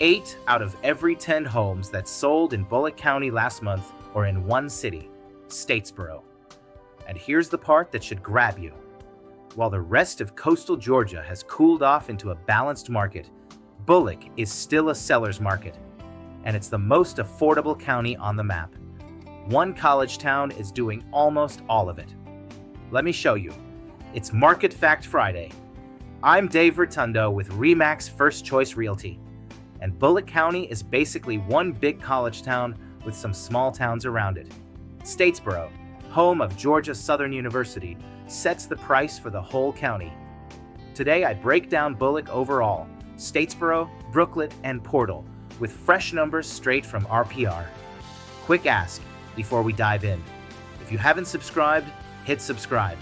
8 out of every 10 homes that sold in Bulloch County last month are in one city, Statesboro. And here's the part that should grab you. While the rest of coastal Georgia has cooled off into a balanced market, Bulloch is still a seller's market, and it's the most affordable county on the map. One college town is doing almost all of it. Let me show you. It's Market Fact Friday. I'm Dave Rotundo with RE/MAX First Choice Realty, and Bulloch County is basically one big college town with some small towns around it. Statesboro, home of Georgia Southern University, sets the price for the whole county. Today I break down Bulloch overall, Statesboro, Brooklet, and Portal, with fresh numbers straight from RPR. Quick ask before we dive in. If you haven't subscribed, hit subscribe.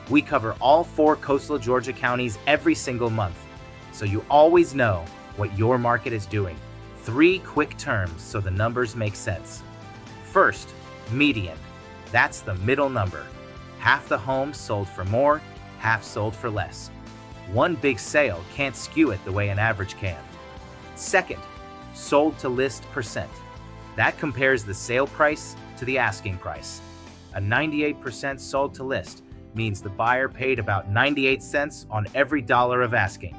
We cover all 4 coastal Georgia counties every single month, so you always know what your market is doing. 3 quick terms so the numbers make sense. First, median. That's the middle number. Half the homes sold for more, half sold for less. One big sale can't skew it the way an average can. Second, sold to list percent. That compares the sale price to the asking price. A 98% sold to list means the buyer paid about 98 cents on every dollar of asking.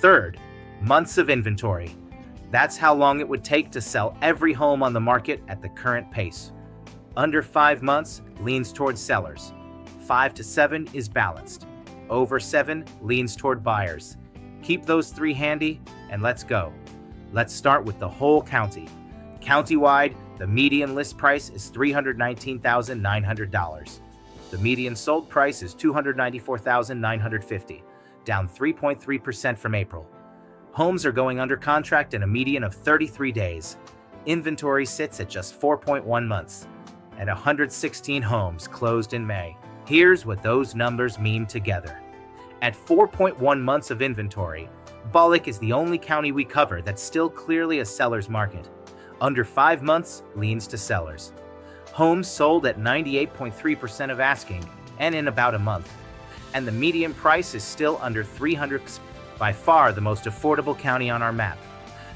Third, months of inventory. That's how long it would take to sell every home on the market at the current pace. Under 5 months leans toward sellers. 5 to 7 is balanced. Over 7 leans toward buyers. Keep those 3 handy and let's go. Let's start with the whole county. Countywide, the median list price is $319,900. The median sold price is $294,950, down 3.3% from April. Homes are going under contract in a median of 33 days. Inventory sits at just 4.1 months, and 116 homes closed in May. Here's what those numbers mean together. At 4.1 months of inventory, Bulloch is the only county we cover that's still clearly a seller's market. Under 5 months leans to sellers. Homes sold at 98.3% of asking and in about a month. And the median price is still under $300, by far the most affordable county on our map.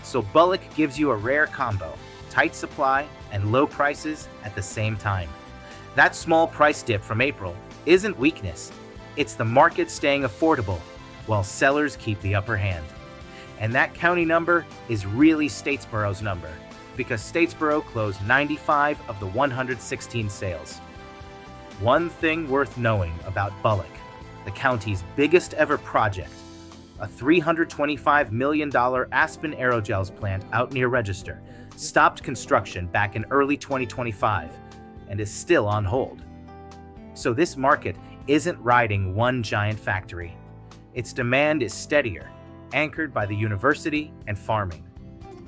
So Bulloch gives you a rare combo, tight supply and low prices at the same time. That small price dip from April isn't weakness. It's the market staying affordable while sellers keep the upper hand. And that county number is really Statesboro's number, because Statesboro closed 95 of the 116 sales. One thing worth knowing about Bulloch, the county's biggest ever project, a $325 million Aspen aerogels plant out near Register, stopped construction back in early 2025 and is still on hold. So this market isn't riding one giant factory. Its demand is steadier, anchored by the university and farming.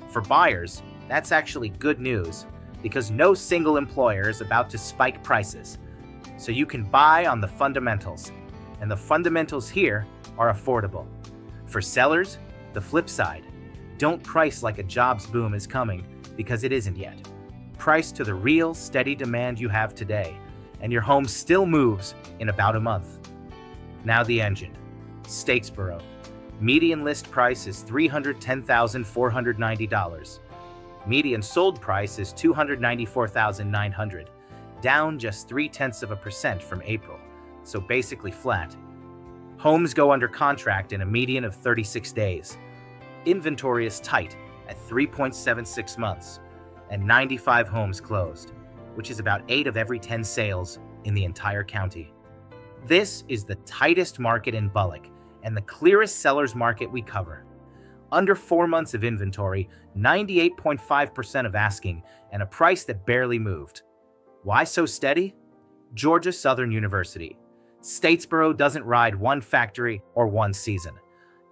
For buyers, that's actually good news, because no single employer is about to spike prices. So you can buy on the fundamentals, and the fundamentals here are affordable. For sellers, the flip side. Don't price like a jobs boom is coming, because it isn't yet. Price to the real, steady demand you have today, and your home still moves in about a month. Now the engine. Statesboro. Median list price is $310,490. Median sold price is $294,900, down just 0.3% from April, so basically flat. Homes go under contract in a median of 36 days. Inventory is tight at 3.76 months, and 95 homes closed, which is about 8 of every 10 sales in the entire county. This is the tightest market in Bulloch and the clearest seller's market we cover. Under 4 months of inventory, 98.5% of asking, and a price that barely moved. Why so steady? Georgia Southern University. Statesboro doesn't ride one factory or one season.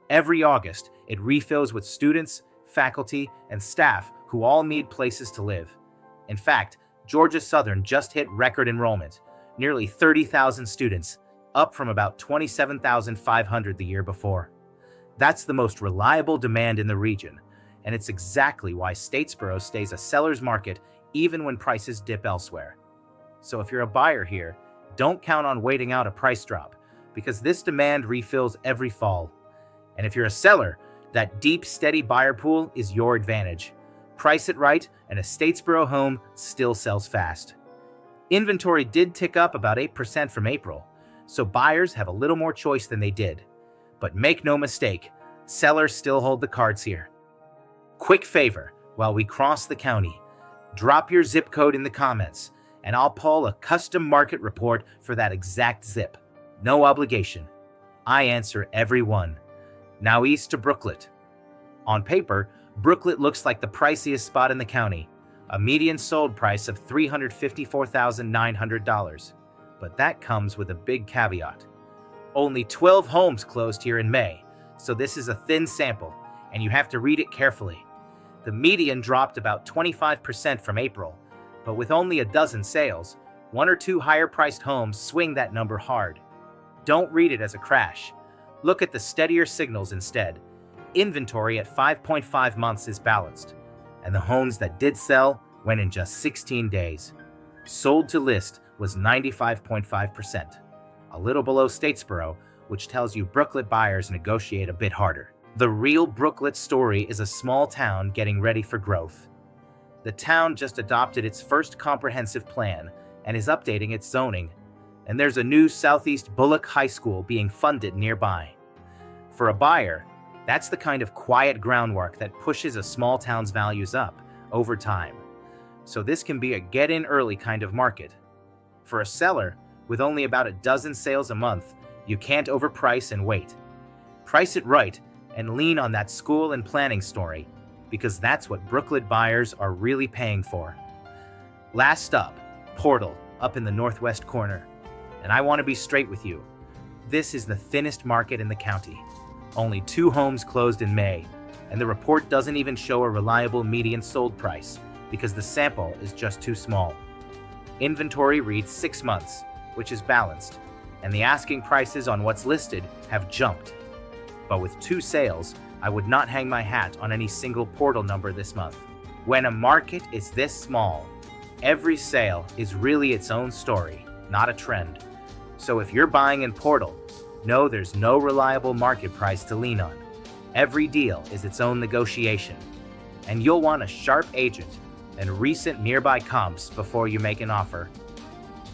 Every August, it refills with students, faculty, and staff who all need places to live. In fact, Georgia Southern just hit record enrollment, nearly 30,000 students, up from about 27,500 the year before. That's the most reliable demand in the region, and it's exactly why Statesboro stays a seller's market even when prices dip elsewhere. So if you're a buyer here, don't count on waiting out a price drop, because this demand refills every fall. And if you're a seller, That deep, steady buyer pool is your advantage. Price it right, and a Statesboro home still sells fast. Inventory did tick up about 8% from April, so buyers have a little more choice than they did. But make no mistake, sellers still hold the cards here. Quick favor, while we cross the county, drop your zip code in the comments, and I'll pull a custom market report for that exact zip. No obligation. I answer every one. Now east to Brooklet. On paper, Brooklet looks like the priciest spot in the county, a median sold price of $354,900. But that comes with a big caveat. Only 12 homes closed here in May, so this is a thin sample, and you have to read it carefully. The median dropped about 25% from April, but with only a dozen sales, 1 or 2 higher-priced homes swing that number hard. Don't read it as a crash. Look at the steadier signals instead. Inventory at 5.5 months is balanced, and the homes that did sell went in just 16 days. Sold to list was 95.5%, a little below Statesboro, which tells you Brooklet buyers negotiate a bit harder. The real Brooklet story is a small town getting ready for growth. The town just adopted its first comprehensive plan and is updating its zoning, and there's a new Southeast Bulloch High School being funded nearby. For a buyer, that's the kind of quiet groundwork that pushes a small town's values up over time. So this can be a get-in-early kind of market. For a seller, with only about a dozen sales a month, you can't overprice and wait. Price it right and lean on that school and planning story, because that's what Brooklet buyers are really paying for. Last up, Portal, up in the northwest corner. And I want to be straight with you. This is the thinnest market in the county. Only 2 homes closed in May, and the report doesn't even show a reliable median sold price because the sample is just too small. Inventory reads 6 months, which is balanced, and the asking prices on what's listed have jumped. But with 2 sales, I would not hang my hat on any single Portal number this month. When a market is this small, every sale is really its own story, not a trend. So if you're buying in Portal, know there's no reliable market price to lean on. Every deal is its own negotiation, and you'll want a sharp agent and recent nearby comps before you make an offer.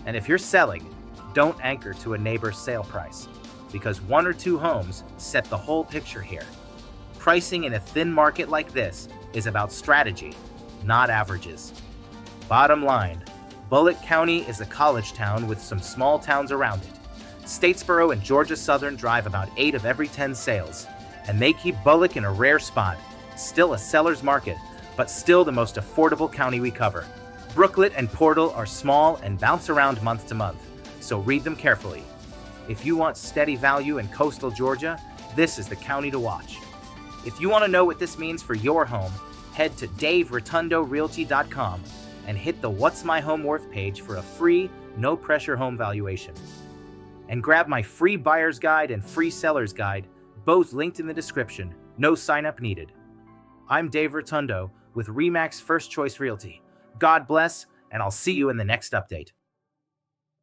And if you're selling, don't anchor to a neighbor's sale price, because 1 or 2 homes set the whole picture here. Pricing in a thin market like this is about strategy, not averages. Bottom line, Bulloch County is a college town with some small towns around it. Statesboro and Georgia Southern drive about 8 of every 10 sales, and they keep Bulloch in a rare spot. Still a seller's market, but still the most affordable county we cover. Brooklet and Portal are small and bounce around month to month, so read them carefully. If you want steady value in coastal Georgia, this is the county to watch. If you want to know what this means for your home, head to DaveRotundoRealty.com and hit the What's My Home Worth page for a free, no-pressure home valuation. And grab my free buyer's guide and free seller's guide, both linked in the description. No sign-up needed. I'm Dave Rotundo with RE/MAX First Choice Realty. God bless, and I'll see you in the next update.